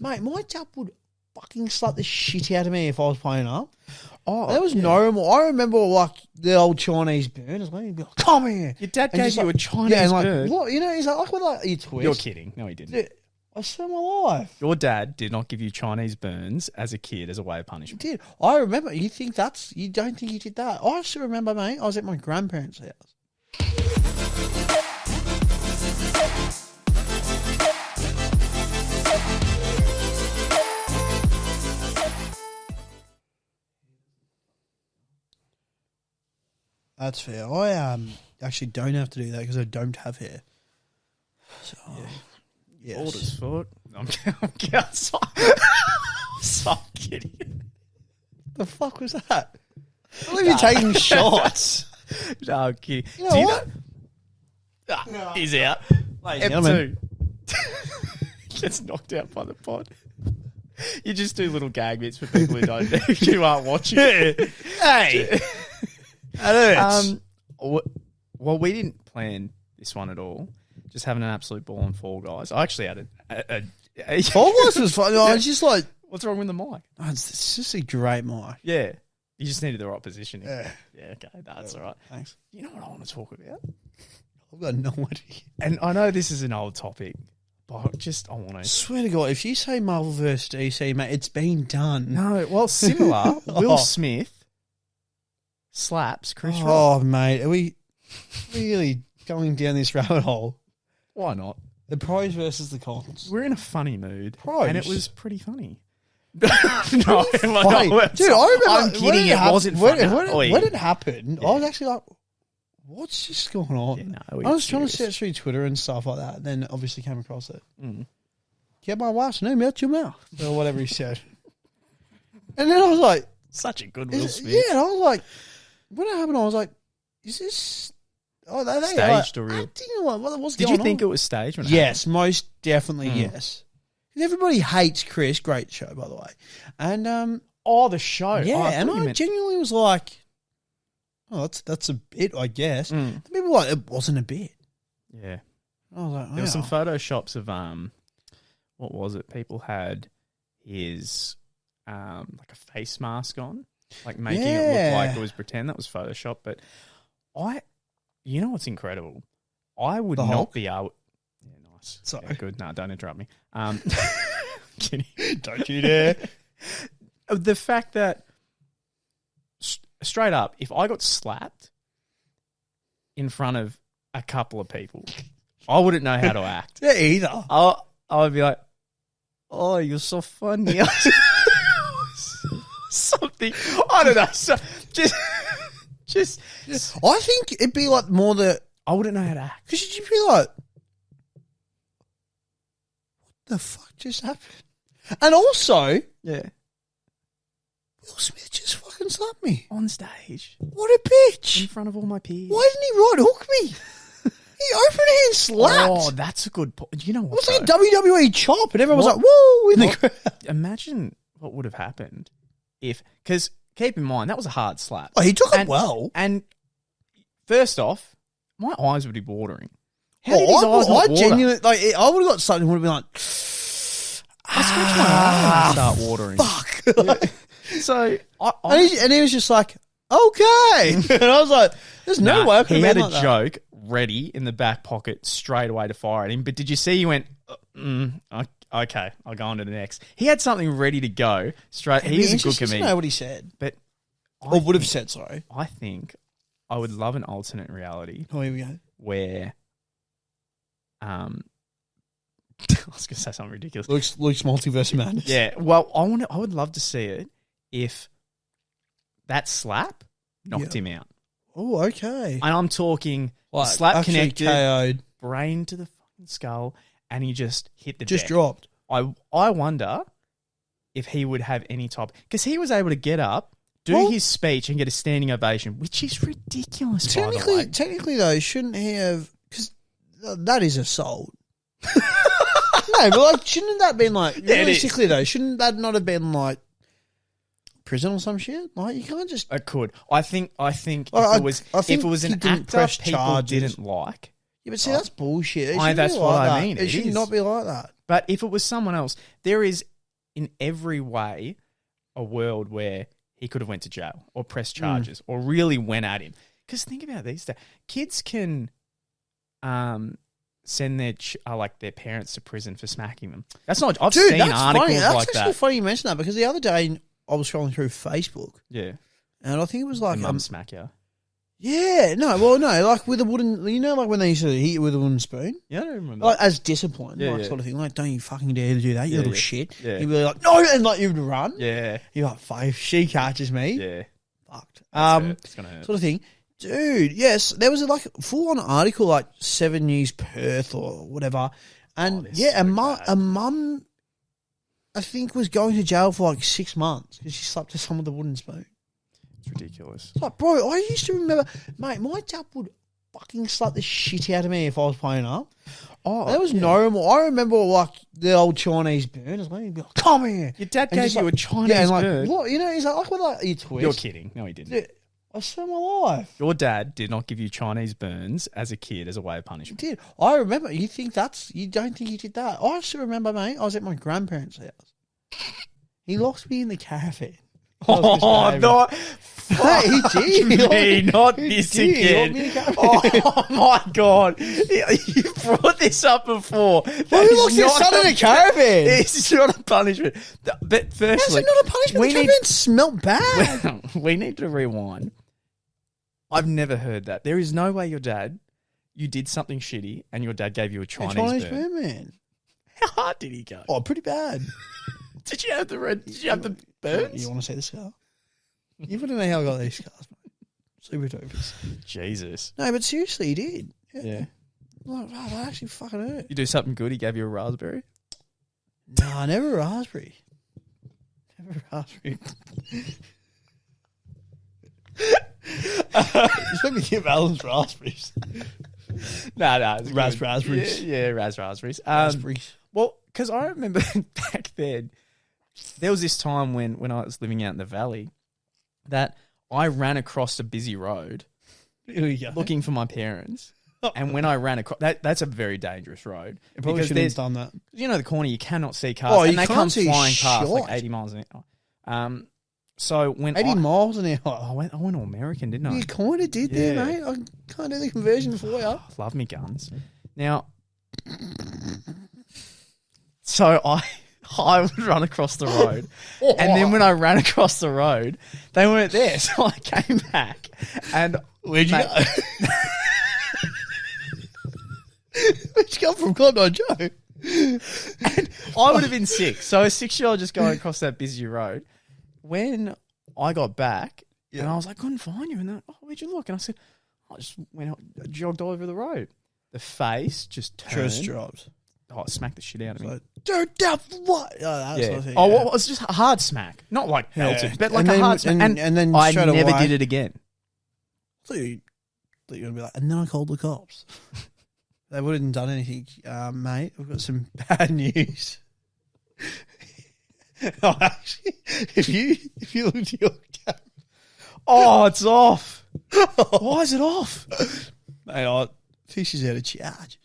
Mate, my dad would fucking slap the shit out of me if I was playing up. Oh, that was normal. I remember like the old Chinese burners. He'd be like, come here. Your dad And gave just you like, a Chinese burn? What? You know, he's like with like your twist. You're kidding. No, he didn't. Dude, I swear my life. Your dad did not give you Chinese burns as a kid as a way of He punishment. did. I remember. You don't think he did that? I still remember, mate. I was at my grandparents' house. That's fair. I actually don't have to do that because I don't have hair. So, yes. Old as fuck. I'm outside. So kidding. The fuck was that? I believe you're taking shots. No, I'm kidding. You know Do you what? know? He's out. Ladies and Ep gentlemen. 2. Gets knocked out by the pod. You just do little gag bits for people who don't know. You aren't watching. Hey. That hurts. Well, we didn't plan this one at all. Just having an absolute ball on Fall Guys. I actually had a Fall Guys was fun. I was just like, what's wrong with the mic? oh, it's just a great mic. Yeah. You just needed the right positioning. Yeah. Yeah, okay. That's all right. Thanks. You know what I want to talk about? I've got no idea. And I know this is an old topic, but I want I to. swear to God, if you say Marvel vs. DC, mate, it's been done. No, well, similar. Will Oh. Smith slaps Chris Rock. Oh, mate, are we really going down this rabbit hole? Why not? The pros versus the cons. We're in a funny mood. Pros? And it was pretty funny. Funny. Dude, I remember. I'm kidding. It wasn't funny. When it happened, I was actually like, what's just going on? Yeah, no, I was trying to search through Twitter and stuff like that, and then obviously came across it. Mm. Get my wife's name out your mouth, or whatever he said. And then I was like, Such a good Will Smith. yeah, and I was like, when it happened, I was like, is this they Staged or real? acting or what's Did going you think on? it was staged? When it Yes, most definitely Mm. yes. 'Cause everybody hates Chris. Great show, by the way. And happened? Oh, the show. yeah, Oh, and I genuinely was like, oh, that's a bit, I guess. Mm. People were like, it wasn't a bit. Yeah. I was like, There were some wow. photoshops of what was it? People had his like a face mask on, like making it look Yeah. like it was pretend. That was Photoshop. But you know what's incredible? I would The not Hulk? be able. Yeah, nice. Sorry. Yeah, good. No, don't interrupt me. Kidding. Don't you dare. The fact that straight up, if I got slapped in front of a couple of people, I wouldn't know how to act. Yeah, either. I would be like, "Oh, you're so funny." Something I don't know. So just I think it'd be like more the, I wouldn't know how to act. because you'd be like, what the fuck just happened? And also, Yeah, Will Smith just fucking slapped me. on stage What a in bitch. front of all my peers. Why didn't he right hook me? He opened hand slapped. Oh, that's a good point. You know It what? was like a though? WWE chop, and everyone was What- like, woo, in the what- crowd. Imagine what would have happened if, because keep in mind that was a hard slap. Oh, he took it And- well. And first off, my eyes would be watering. How did his I eyes not water? genuinely, like, I would have got something, would have been like, I scratched my eye and start watering. fuck. So And he was just like, okay. And I was like, there's no way I could he have had been a like that. joke ready in the back pocket straight away to fire at him. But did you see he went, okay, I'll go on to the next. He had something ready to go straight. He is a good to know comedian. what he said. But Or would have said, sorry. I think I would love an alternate reality Oh, here we go. where I was going to say something ridiculous. Luke's multiverse madness. Yeah, well, I would love to see it if that slap knocked him out. Oh, okay. And I'm talking Like, slap actually connected, KO'd. brain to the fucking skull, and he just hit the Just deck. dropped. I wonder if he would have any type, because he was able to get up, do his speech, and get a standing ovation, which is ridiculous. By the way. Technically, though, shouldn't he have? Because that is assault. No, but like, shouldn't that been like? Yeah, it is. Realistically, though, shouldn't that not have been like prison or some shit? Like, you can't just. It could. I think Well, if it was he an didn't actor press people charges. didn't like. Yeah, but see, that's bullshit. It Aye, shouldn't that's be what like I that. mean. It It should is. not be like that. But if it was someone else, there is in every way a world where he could have went to jail or pressed charges or really went at him. Because think about these days, kids can send their parents to prison for smacking them. That's not. I've seen articles funny. That's like actually that. funny you mention that because the other day I was scrolling through Facebook. Yeah, and I think it was like mum smack you. Yeah, no, like with a wooden, like when they used to hit you with a wooden spoon. Yeah, I don't remember. Like as discipline, sort of thing. Like, don't you fucking dare to do that, you little shit. Yeah. You'd be like, no, and like you'd run. Yeah, you're like, if she catches me, fucked. It's gonna hurt. Sort of thing. Dude, yes, there was a full-on article, like 7 News Perth or whatever, and a mum, I think, was going to jail for like 6 months because she slapped her son with a wooden spoon. It's ridiculous. It's like, bro, I used to remember, mate, my dad would fucking slap the shit out of me if I was playing up. Oh, that was normal. I remember like the old Chinese burn as well. He'd be like, "Come here." Your dad gave you a Chinese burn. What? You know, he's like with like you twist. You're kidding. No, he didn't. Dude, I swear my life. Your dad did not give you Chinese burns as a kid as a way of punishment. He did. I remember. You don't think he did that? I still remember, mate. I was at my grandparents' house. He locked me in the caravan. Oh, no. Hey, he did. Me, not this again. Oh, my God. You brought this up before. Well, who locks their son in a caravan? It's not a punishment. But firstly... How's it not a punishment? The caravan smelt bad. We need to rewind. I've never heard that. There is no way you did something shitty and your dad gave you a Chinese burn, man. How hard did he go? Oh, pretty bad. Did you have the burns? You want to see the scar? You wouldn't know how I got these scars, mate. Super dopers. Jesus. No, but seriously, he did. Yeah. Like, wow, that actually fucking hurt. You do something good, he gave you a raspberry? Nah, never a raspberry. Never a raspberry. Just let me give Alan's raspberries. No. Raspberries. Yeah, raspberries. Raspberries. Well, because I remember back then, there was this time when I was living out in the valley that I ran across a busy road looking for my parents. And when I ran across, that's a very dangerous road. Because there's done that. You know the corner, you cannot see cars. Oh, and you they can't come see flying past shit. like 80 miles an hour. So when 80 miles an hour. I went all American, didn't I? You kind of did there, mate. I can't do the conversion for you. Love me guns. Now, so I would run across the road, and then when I ran across the road, they weren't there. So I came back, and where'd you go? Where'd you come from, Cotton Joe? And I would have been 6. So a 6-year-old just going across that busy road. When I got back, and I was like, couldn't find you. And they're like, oh, where'd you look? And I said, I just went out, jogged all over the road. The face just turned. Just dropped. Oh, it smacked the shit out of me. Like, dude, what? Oh, that was yeah. Well, it was just a hard smack. Not like melted, but like a hard smack. And then I never did it again. I thought you were going to be like, and then I called the cops. They wouldn't have done anything, mate. I've got some bad news. Oh, actually, if you look at your camera, it's off. Why is it off? Mate, I think she's out of charge.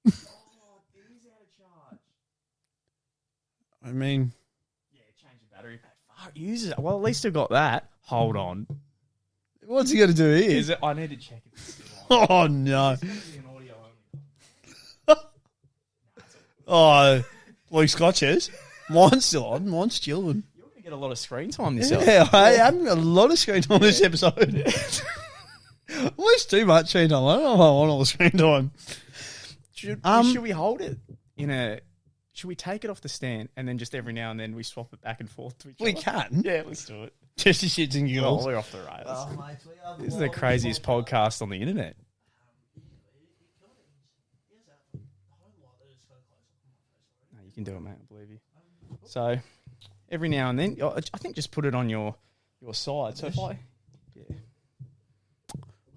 It is out of charge. I mean, change the battery pack. Fuck, use it. Well, at least I got that. Hold on. What's he got to do here? Is it? I need to check if it's still on. Oh no. It's going to be an audio only. Oh, like Scotches. Mine's still on. Mine's chilling. You're going to get a lot of screen time yourself. Yeah, I am a lot of screen time this episode. Almost too much screen time. I don't know if I want all the screen time. Should we hold it in a... Should we take it off the stand and then just every now and then we swap it back and forth to each other? We can. Yeah, let's do it. Just the shits and giggles. Oh, we're off the rails. This is the craziest podcast on the internet. No, you can do it, mate. I believe you. So, every now and then, I think just put it on your side. So if I... Yeah.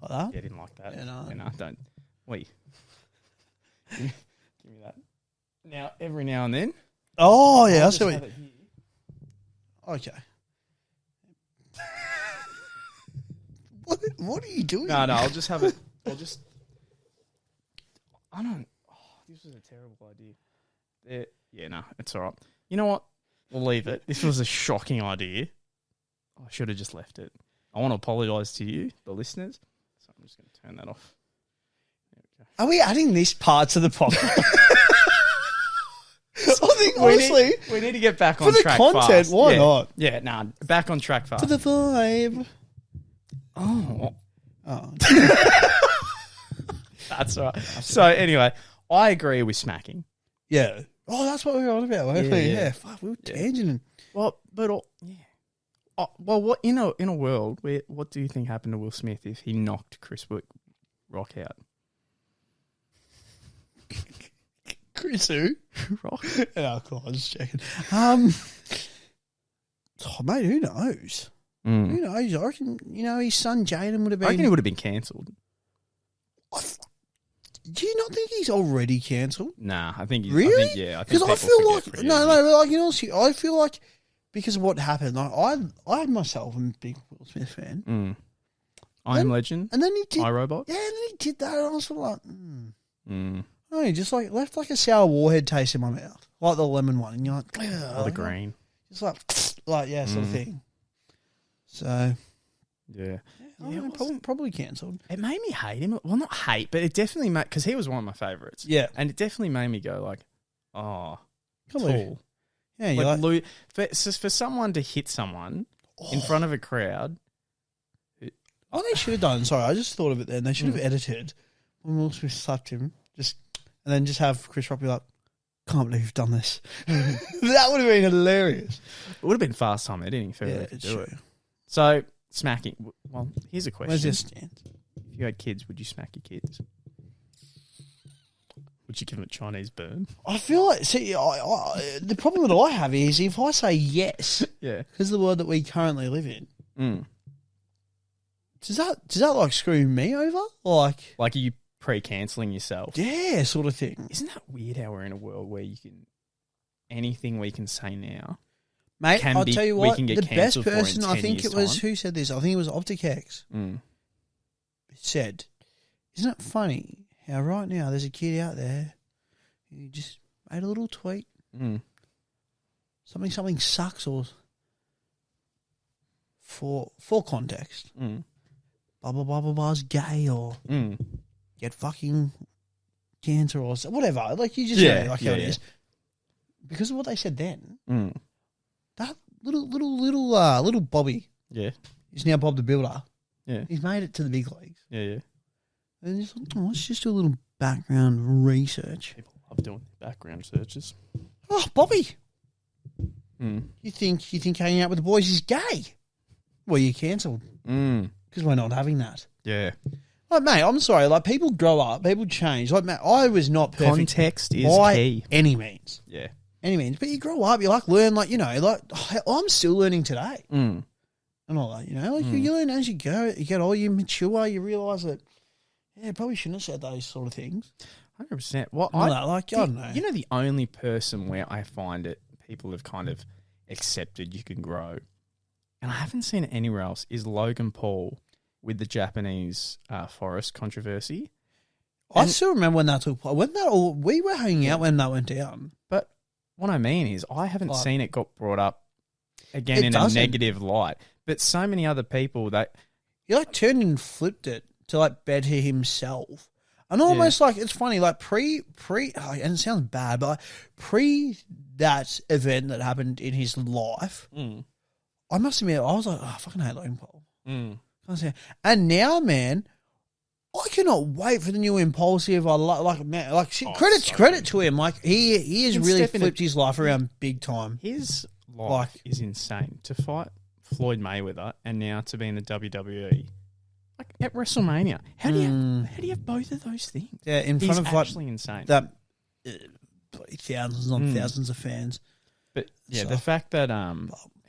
Like that? Yeah, I didn't like that. Yeah, no. Don't. Wait. Give me that. Now, every now and then... Oh, yeah, I'll I just see have it here. Okay. What are you doing? No, I'll just have it. I don't... Oh, this was a terrible idea. Yeah, no, it's all right. You know what? We'll leave it. This was a shocking idea. I should have just left it. I want to apologise to you, the listeners. So I'm just going to turn that off. There we go. Are we adding this part to the podcast? I think, honestly, we need to get back on track for the content, fast. why not? Yeah, nah, back on track fast. For the vibe. Oh. Oh. That's all right. So, anyway, I agree with smacking. Yeah. Oh, that's what we were on about. Yeah. Fuck, we were tangenting. Well, but yeah. Oh, well, what in a world where what do you think happened to Will Smith if he knocked Chris Rock out? Chris who? Rock. Oh, cool. I was just checking. Oh, mate, who knows? Mm. Who knows? I reckon, his son Jaden would have been. I reckon he would have been cancelled. Do you not think he's already cancelled? Nah, I think he's. Really? I think, yeah, because I feel like I feel like because of what happened, like I myself am a big Will Smith fan. Mm. I Am Legend. And then he did iRobot. Yeah, and then he did that, and I was sort of like, Oh, he just like left like a sour warhead taste in my mouth, like the lemon one, and you're like, or the green, just like sort of thing. So yeah. Probably cancelled. It made me hate him. Well, not hate, but it definitely made, because he was one of my favourites. Yeah. And it definitely made me go like, oh, Cool. Yeah, you're like for someone to hit someone in front of a crowd. Oh, they should have done. Sorry, I just thought of it then. They should have edited when Will Smith slapped him, and then just have Chris Rock be like, can't believe you've done this. That would have been hilarious. It would have been fast time editing if they could do it. So, smacking. Well, here's a question. Where's your stance? If you had kids, would you smack your kids? Would you give them a Chinese burn? I feel like, the problem that I have is if I say yes, because the world that we currently live in, does that like screw me over? Like are you pre-cancelling yourself? Yeah, sort of thing. Isn't that weird how we're in a world where you can, anything we can say now, mate, I'll tell you what, the best person, I think it was, time. Who said this? I think it was OpticX. It said, isn't it funny how right now there's a kid out there who just made a little tweet. Something sucks, or for context. Blah, blah, blah, blah, blah's gay, or get fucking cancer, or whatever. Like, you just know how it is. Because of what they said then, that little Bobby is now Bob the Builder. Yeah. He's made it to the big leagues. Yeah. And just let's just do a little background research. People love doing background searches. Oh, Bobby. You think hanging out with the boys is gay? Well, you're cancelled. Because we're not having that. Yeah. Like, mate, I'm sorry. Like, people grow up, people change. Like, mate, I was not perfect. Context is key. Any means. Yeah. Any means. But you grow up, you learn, I'm still learning today. And all that, like you learn as you go, you get older, you mature, you realise that, probably shouldn't have said those sort of things. 100%. Well, I don't know. The only person where I find it, people have kind of accepted you can grow, and I haven't seen it anywhere else, is Logan Paul with the Japanese forest controversy. I still remember when that took place. We were hanging out when that went down. But what I mean is, I haven't seen it got brought up again in a negative light. But so many other people that he turned and flipped it to better himself, and almost it's funny pre and it sounds bad, but pre that event that happened in his life, I must admit I was like, I fucking hate Logan Paul. And now, man, I cannot wait for the new Impulsive. Credit to him. Like he has really flipped his life around big time. His life is insane. To fight Floyd Mayweather and now to be in the WWE, at WrestleMania. How do you have both of those things? Yeah, in He's front of actually insane. That thousands on thousands of fans. But the fact that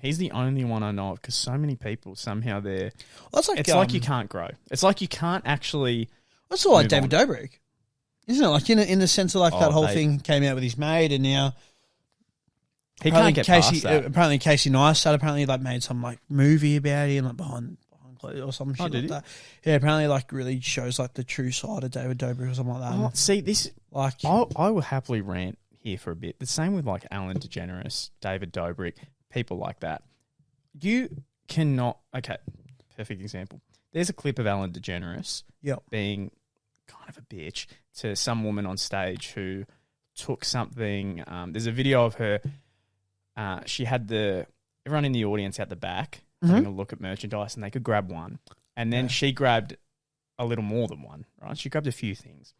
he's the only one I know of, because so many people somehow they're. Well, it's like you can't grow. It's like you can't actually. That's all like David Dobrik, isn't it? Like in the sense of that whole thing came out with his mate, and now. He can't get past that. Apparently, Casey Neistat made some movie about him, behind clothes or some shit like that. Yeah, apparently really shows the true side of David Dobrik or something like that. See this, I will happily rant here for a bit. The same with like Alan DeGeneres, David Dobrik, people like that. You cannot. Okay, perfect example. There's a clip of Alan DeGeneres being kind of a bitch to some woman on stage who took something. There's a video of her. She had everyone in the audience at the back having a look at merchandise, and they could grab one. And then she grabbed a little more than one, right? She grabbed a few things.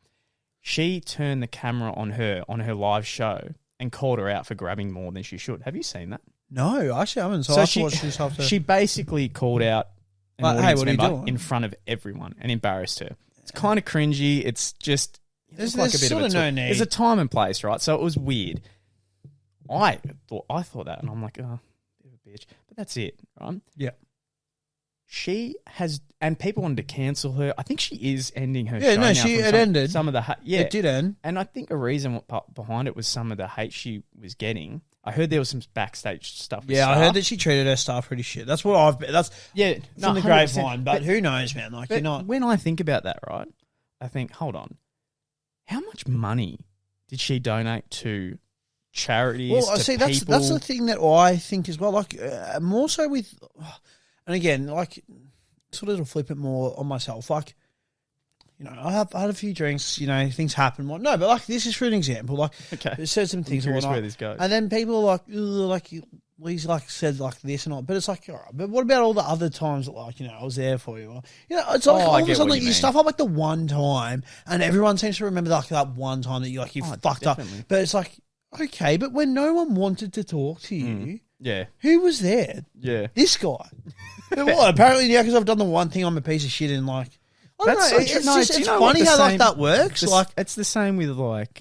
She turned the camera on her live show and called her out for grabbing more than she should. Have you seen that? No, actually I haven't. So I have to watch this after. She basically called out an audience member in front of everyone and embarrassed her. It's kind of cringy. It's just there's like a bit of a no need. There's a time and place, right? So it was weird. I thought that, and I'm like, oh, bit of a bitch. But that's it, right? Yeah. She has, and people wanted to cancel her. I think she is ending her show. Yeah, no, now it ended. Some of the it did end, and I think a reason behind it was some of the hate she was getting. I heard there was some backstage stuff. Yeah, I heard that she treated her staff pretty shit. That's what I've. That's from the grapevine. But who knows, man? Like you're not. When I think about that, right, I think, hold on, how much money did she donate to charities? Well, I see that's the thing that I think as well. Like more so with. And again, like, sort of to flip it more on myself, like, you know, I had a few drinks, you know, things happen. No, but like, this is for an example. Like, it said some things and whatnot. Where this goes. And then people are like, he's like said like this and all, but it's like, all right, but what about all the other times that like, you know, I was there for you? Or, you know, it's like all of a sudden like, you stuff up like the one time, and everyone seems to remember like that one time that you fucked definitely. Up. But it's like, okay, but when no one wanted to talk to you. Yeah. Who was there? Yeah. This guy. Well, apparently now because I've done the one thing, I'm a piece of shit and like, I don't know. It's funny how like that works. Like it's the same with like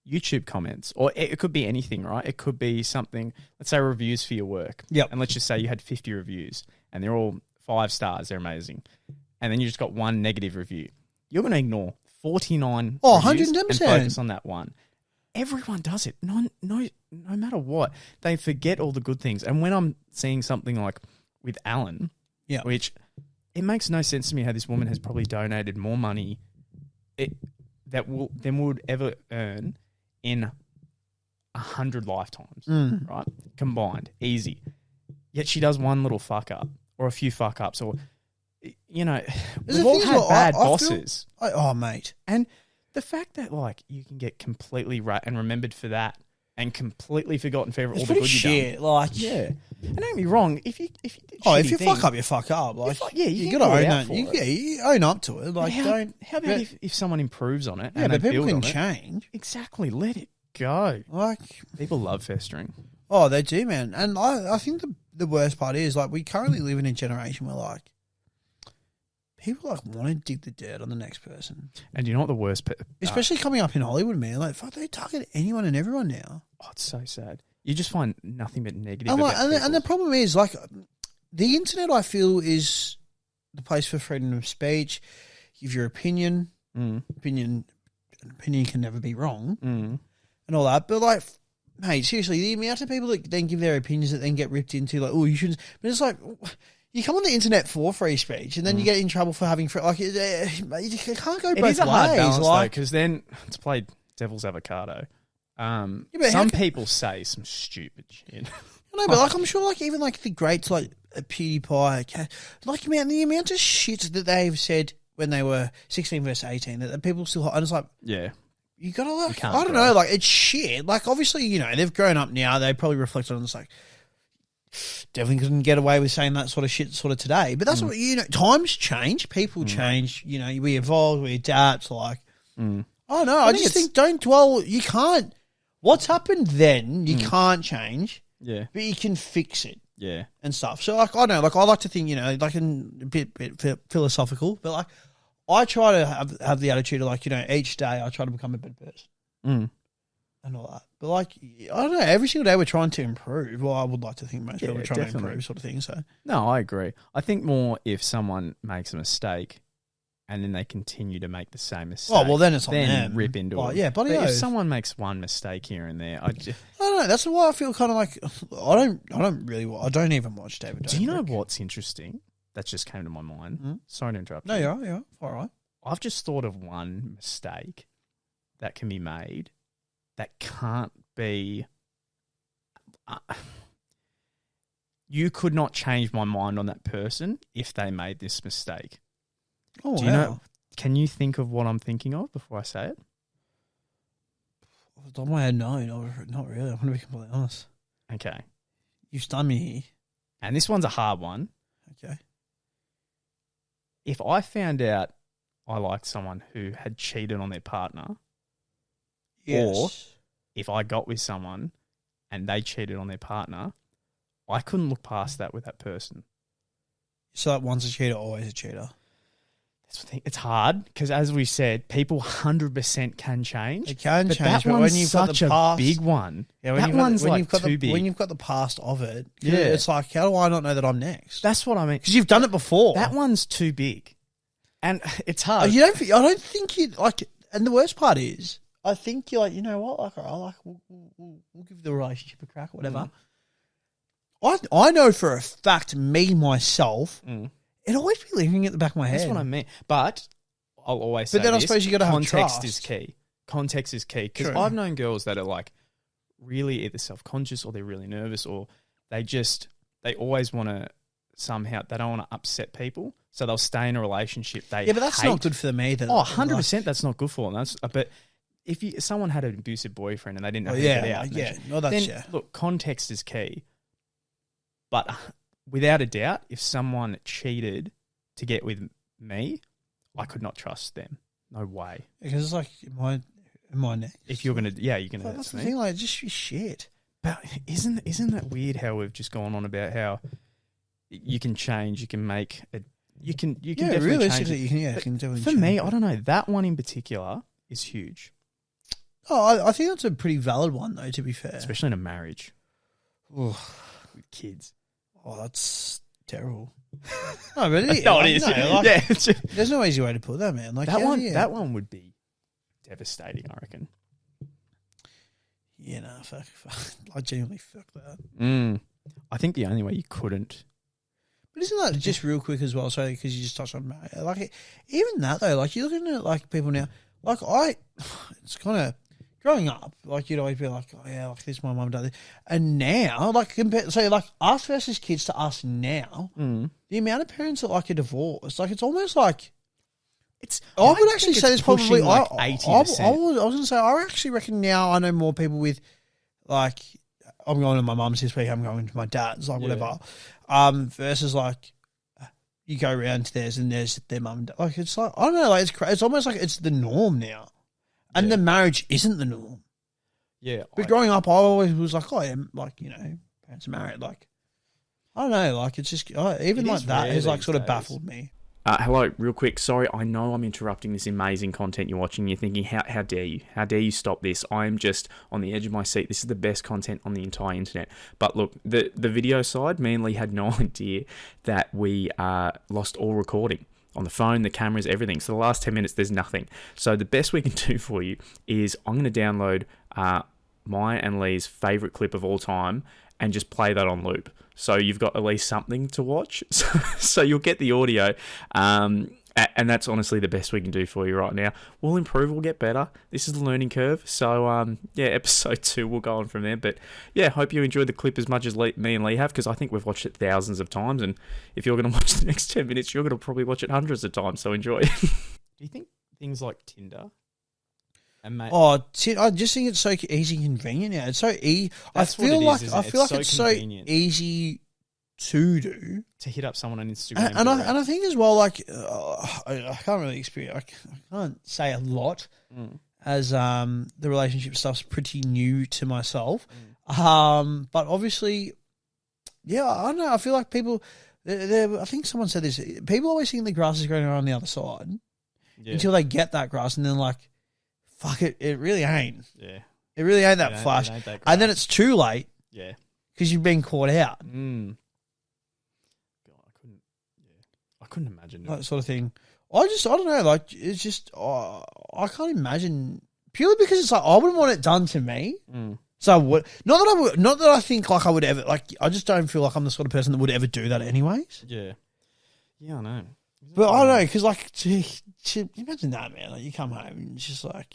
YouTube comments, or it could be anything, right? It could be something. Let's say reviews for your work. Yep. And let's just say you had 50 reviews, and they're all 5 stars. They're amazing, and then you just got one negative review. You're going to ignore 49. 110%. And focus on that one. Everyone does it. No matter what. They forget all the good things. And when I'm seeing something like with Alan, which it makes no sense to me how this woman has probably donated more money than would ever earn in 100 lifetimes, right? Combined. Easy. Yet she does one little fuck up or a few fuck ups or, you know, we've all had bad bosses. Mate. And the fact that like you can get completely right and remembered for that and completely forgotten for all the good you've done. Like, yeah. And don't get me wrong, if you did if you fuck up, you fuck up. Like, you got to own that. You own up to it. Like, how about if someone improves on it? Yeah, and but they people build can on change. Exactly, let it go. Like, people love festering. Oh, they do, man. And I think the worst part is like we currently live in a generation where like people like want to dig the dirt on the next person. And you know what the worst especially coming up in Hollywood, man. Like, fuck, they target anyone and everyone now. Oh, it's so sad. You just find nothing but negative. And the problem is, like, the internet, I feel, is the place for freedom of speech. Give your opinion. Opinion can never be wrong. And all that. But, like, mate, seriously, the amount of people that then give their opinions that then get ripped into, like, oh, you shouldn't. But it's like, you come on the internet for free speech, and then you get in trouble for having free. Like, you can't go both ways. It is a hard balance, though, because then to play devil's avocado. Some people say some stupid shit. No, but like I'm sure, like even like the greats like PewDiePie, like man, the amount of shit that they've said when they were 16 versus 18 that people still, and it's like, yeah, you gotta like, I don't know, like it's shit. Like obviously, you know, they've grown up now. They probably reflect on it. It's like definitely couldn't get away with saying that sort of shit sort of today. But that's what, you know, times change, people change. You know, we evolve, we adapt. Like I don't know. I just think don't dwell. You can't. What's happened then, you can't change. Yeah. But you can fix it. Yeah. And stuff. So, like, I don't know. Like, I like to think, you know, like, a bit philosophical, but, like, I try to have the attitude of, like, you know, each day I try to become a better person. And all that. But, like, I don't know. Every single day we're trying to improve. Well, I would like to think most people are trying to improve sort of thing. So. No, I agree. I think more if someone makes a mistake and then they continue to make the same mistake. Oh, well, then it's on them. Rip into it. Yeah, but if someone makes one mistake here and there, I don't know. That's why I feel kind of like I don't even watch David Dobrik. Do you know what's interesting? That just came to my mind. Sorry to interrupt. No, you're right. All right. I've just thought of one mistake that can be made that can't be. You could not change my mind on that person if they made this mistake. Oh, Do you know? Can you think of what I'm thinking of before I say it? Off the top of my head, no, not really. I'm going to be completely honest. Okay. You've stunned me here. And this one's a hard one. Okay. If I found out I liked someone who had cheated on their partner, Yes. or if I got with someone and they cheated on their partner, I couldn't look past that with that person. So that one's a cheater, always a cheater. That's the thing. It's hard because, as we said, people 100% can change. It can but change, that but one's when you've got such the past, a big one. Yeah, when that you've got, one's when like you've got too big. When you've got the past of it, Yeah. it's like, how do I not know that I'm next? That's what I mean. Because you've done it before. That one's too big, and it's hard. I don't think you like. And the worst part is, I think you're like, you know what? Like, we'll give the relationship a crack or whatever. I know for a fact, me myself, it'd always be living at the back of my head. That's what I mean. But I'll always say But then I this, suppose you got to have context trust. is key. Context is key because True. I've known girls that are like really either self-conscious or they're really nervous or they always want to somehow, they don't want to upset people. So they'll stay in a relationship they but that's hate. not good for them either. Oh, 100% that's not good for them. But if someone had an abusive boyfriend and they didn't know how to get out, then look, context is key. But without a doubt, if someone cheated to get with me, I could not trust them. No way. Because it's like, am I next? If you're going to, you're going to. That's the thing, like, just shit. But isn't that weird how we've just gone on about how you can change, you can make it, you can definitely realistically, change it. you can definitely For change me, it. I don't know, that one in particular is huge. Oh, I think that's a pretty valid one, though, to be fair. Especially in a marriage. Ooh. With kids. Oh, that's terrible. No, but it is. No, it is. There's no easy way to put that, man. Like that one would be devastating, I reckon. Yeah, nah, fuck. I genuinely fuck that. I think the only way you couldn't. But isn't that just real quick as well? So, because you just touched on marriage, like even that though, like you're looking at like people now, like it's kind of growing up, like you'd always be like, oh yeah, like this, my mum done this, and now, like like us versus kids to us now, the amount of parents that like a divorce, like it's almost like. I would actually say there's probably like 80%. I was going to say I actually reckon now I know more people with like I'm going to my mum's this week, I'm going to my dad's, like whatever, versus like you go around to theirs and there's their mum and dad. Like it's like I don't know, like it's almost like it's the norm now, and the marriage isn't the norm. Yeah, but growing up, I always was like, oh yeah, like parents are married. Like I don't know, like it's just even like that has like sort of baffled me. Hello, real quick. Sorry, I know I'm interrupting this amazing content you're watching. You're thinking, how dare you? How dare you stop this? I'm just on the edge of my seat. This is the best content on the entire internet. But look, the video side, me and Lee had no idea that we lost all recording. On the phone, the cameras, everything. So the last 10 minutes, there's nothing. So the best we can do for you is I'm going to download my and Lee's favourite clip of all time and just play that on loop. So you've got at least something to watch. So you'll get the audio. And that's honestly the best we can do for you right now. We'll improve, we'll get better. This is the learning curve. So, episode 2, we'll go on from there. But, hope you enjoyed the clip as much as me and Lee have, because I think we've watched it thousands of times. And if you're going to watch the next 10 minutes, you're going to probably watch it hundreds of times. So enjoy. Do you think things like Tinder... I just think it's so easy and convenient now. It's so easy. I feel like it's so easy to do, to hit up someone on Instagram. And I think as well, like I can't really experience. I can't say a lot as the relationship stuff's pretty new to myself. But obviously, I don't know. I feel like people. I think someone said this. People always think the grass is greener on the other side until they get that grass, and then like. Fuck it! It really ain't. Yeah, it really ain't that flash, and then it's too late. Yeah, because you've been caught out. God, I couldn't imagine that sort of thing. I don't know. Like it's just I can't imagine purely because it's like I wouldn't want it done to me. So I would not that I think like I would ever like. I just don't feel like I'm the sort of person that would ever do that anyways. Yeah, I know. But I don't know because like to imagine that, man. Like you come home and it's just like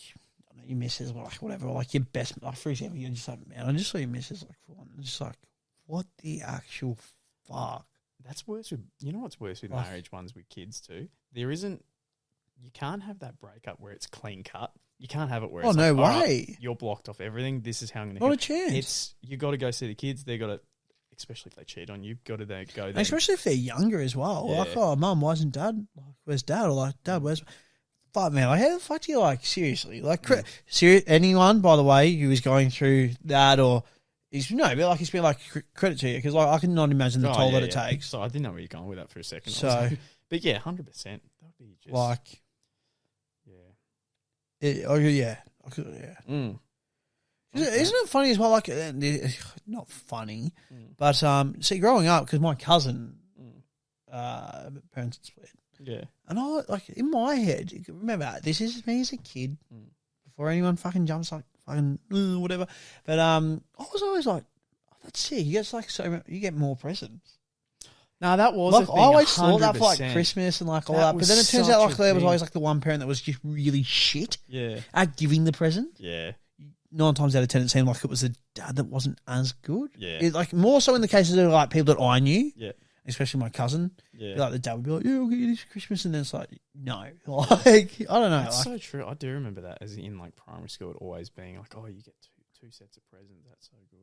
your missus or like whatever, or like your best, like for example, you're just like, man, I just saw your missus like full on. I'm just like, what the actual fuck? That's worse with, you know what's worse with Like- marriage ones with kids too? You can't have that breakup where it's clean cut. You can't have it where Oh, it's no like, all right, way. you're blocked off everything. This is how I'm going to Not a chance. You got to go see the kids. They got to, especially if they cheat on you, got to go And there. especially if they're younger as well. Yeah. Like, oh, mum, why isn't dad? Like, where's dad? Or like, dad, where's... Fuck, man, like, how the fuck do you, like, seriously? Like, anyone, by the way, who is going through that or... but like, it's been, like, credit to you, because, like, I cannot imagine the toll that it takes. So I didn't know where you're going with that for a second. So... But yeah, 100%. That would be just... Like... Yeah. Yeah. Mm. Isn't it funny as well? Like, not funny, but see, growing up, because my cousin, parents split, Yeah. and I like in my head. Remember, this is me as a kid, before anyone fucking jumps like fucking whatever. But I was always like, oh, that's sick. You get like you get more presents. No, that was Like a thing, I always thought that for like 100%. Christmas and like all That that, but then it was turns out such like a there was thing. always like the one parent that was just really shit Yeah. at giving the present. Yeah. 9 times out of 10, it seemed like it was the dad that wasn't as good. Yeah. Like more so in the cases of like people that I knew, Yeah. especially my cousin. Yeah. Like the dad would be like, "Yeah, I'll get you this for Christmas," and then it's like, no, like I don't know. That's Like, so true. I do remember that as in like primary school, it always being like, oh, you get two sets of presents. That's so good.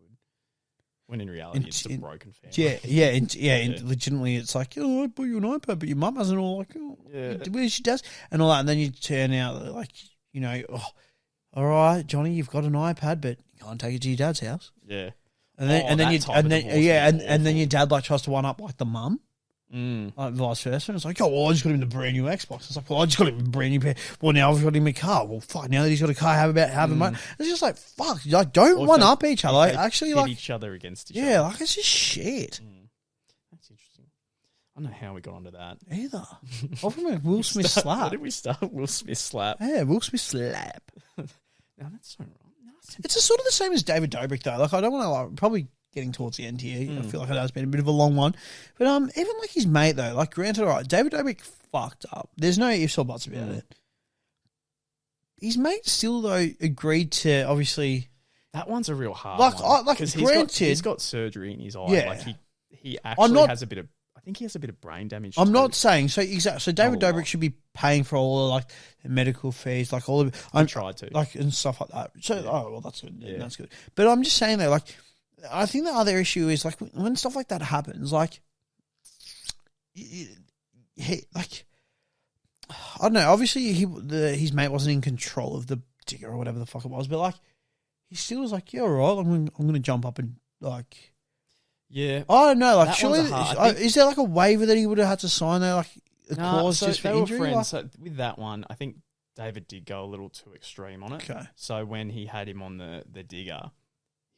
When in reality, it's a broken family. legitimately, it's like, oh, I bought you an iPad, but your mum hasn't. All like, oh, Yeah. where's she does and all that, and then you turn out that, like, you know, oh, all right, Johnny, you've got an iPad, but you can't take it to your dad's house. Yeah. And then, Oh, and then that you, type and of then, divorce yeah, is and then awful. your dad like tries to one up like the mum. Like vice versa. And it's like, oh, well, I just got him the brand new Xbox. It's like, well, I just got him a brand new pair. Well, now I've got him a car. Well, fuck, now that he's got a car, have him. It's just like, fuck, like, don't Or if one they- up each other. Like, They actually, pit like, each other against each yeah, other. like, it's just shit. That's interesting. I don't know how we got onto that. Either. Off from a Will Smith What slap. did we start? Will Smith slap. Yeah, Will Smith slap. No, that's so wrong. No, that's It's sort of the same as David Dobrik, though. Like, I don't want to, like, probably getting towards the end here. I feel like it has been a bit of a long one. But even like his mate, though, like, granted, all right, David Dobrik fucked up. There's no ifs or buts about it. His mate still, though, agreed to, obviously... That one's a real hard Like, one. like, 'Cause granted... he's got surgery in his eye. Yeah. Like he actually not- has a bit of. I think he has a bit of brain damage. I'm too. not saying so. Exactly. So David Not a Dobrik lot. should be paying for all of like the medical fees, like all of it. I tried to. like and stuff like that. So Yeah. oh well, that's good. Yeah. That's good. But I'm just saying though, like I think the other issue is like when stuff like that happens, like like I don't know. Obviously, his mate wasn't in control of the digger or whatever the fuck it was, but like he still was like, yeah, all right, I'm going to jump up and like. Yeah. I don't know, like, That surely, one's a hard- I think- is there like a waiver that he would have had to sign there, like a Nah, clause so just for they were injury? friends. Like- So with that one, I think David did go a little too extreme on it. Okay. So when he had him on the digger,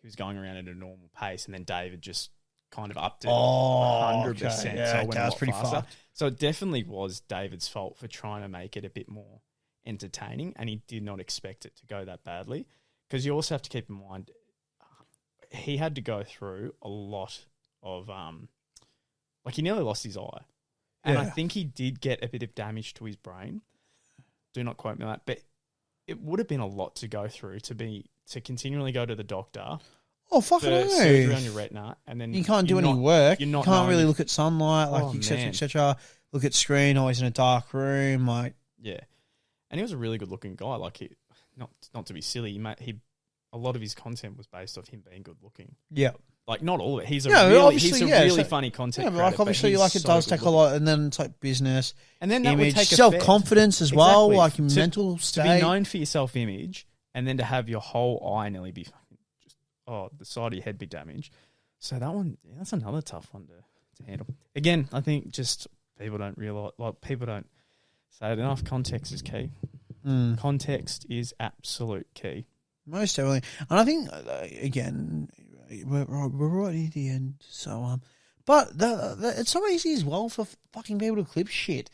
he was going around at a normal pace, and then David just kind of upped it 100%. okay. Yeah, so it okay, went a that's lot pretty faster. fucked. So it definitely was David's fault for trying to make it a bit more entertaining, and he did not expect it to go that badly. Because you also have to keep in mind, he had to go through a lot of like he nearly lost his eye, and I Yeah. think he did get a bit of damage to his brain. Do not quote me on that, but it would have been a lot to go through to continually go to the doctor Oh, fuck for no. surgery on your retina, and then You can't do you're any not- work. you're You not can't knowing really if- look at sunlight, like, Oh, et cetera, man. et cetera. Look at screen, always in a dark room, like... Yeah, and he was a really good looking guy. Like he, not to be silly, a lot of his content was based off him being good looking. Yeah. Like not all of it. He's a Yeah, really obviously, yeah, so- funny content Yeah, but creator. like, obviously, he's like, it so does good take a looking. lot, and then it's like business, And then that image, would take self-confidence as well, Exactly. like To- mental to state. be known for your self-image, and then to have your whole eye nearly be fucking just the side of your head be damaged. So that one, yeah, that's another tough one to handle. Again, I think just people don't realize, like people don't say it enough. Context is key. Context is absolute key. Most definitely. And I think, again, we're right near the end, so, but it's so easy as well for fucking people to clip shit.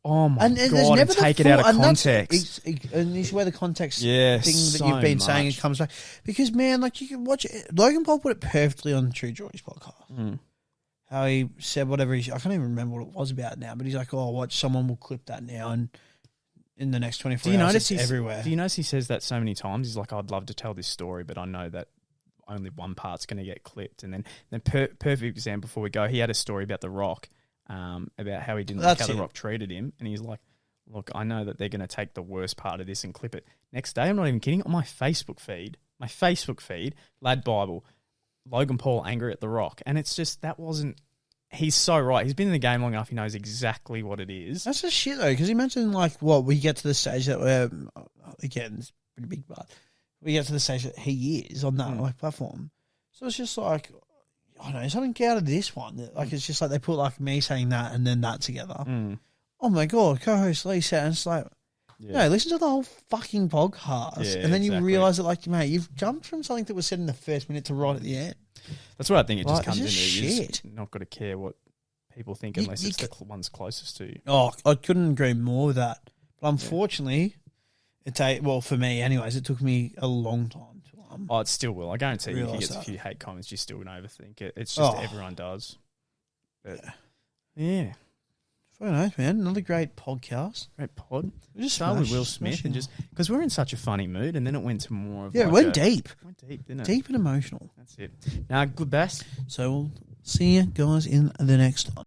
Oh my And there's god! never And take it out of and that's- context. and this is where the context Yeah, thing that so you've been saying much. comes back. Because, man, like, you can watch it. Logan Paul put it perfectly on True Joy's podcast. How he said whatever I can't even remember what it was about now, but he's like, oh, watch, someone will clip that now and in the next 24 Do you hours. notice It's he's everywhere. Do you notice he says that so many times? He's like, I'd love to tell this story, but I know that only one part's going to get clipped. And then perfect example before we go, he had a story about The Rock, about how he didn't like how The Rock treated him. And he's like, look, I know that they're going to take the worst part of this and clip it. Next day, I'm not even kidding, on my Facebook feed, Lad Bible, Logan Paul angry at The Rock. And it's just, that wasn't, he's so right. He's been in the game long enough. He knows exactly what it is. That's just shit, though, because imagine, like, what, we get to the stage that we're, again, it's pretty big, but we get to the stage that he is on that like platform. So it's just like, I don't know, something out of this one. Like, it's just like they put, like, me saying that and then that together. Oh, my God, co-host Lee said, and it's like, no, listen to the whole fucking podcast. And then you realise that, like, mate, you've jumped from something that was said in the first minute to right at the end. That's what I think it just Like, comes it's into. just You're shit. just not got to care what people think unless it's the ones closest to you. Oh, I couldn't agree more with that. But unfortunately, for me anyways, it took me a long time to Oh, it still will. I guarantee you, if he gets a few hate comments, you're still going to overthink it. It's just everyone does. But, yeah. Very nice, man. Another great podcast. Great pod. We just started with Will smashed Smith and just because we're in such a funny mood, and then it went to more of it went deep. Went deep, didn't it? Deep and emotional. That's it. Now, good best. So we'll see you guys in the next one.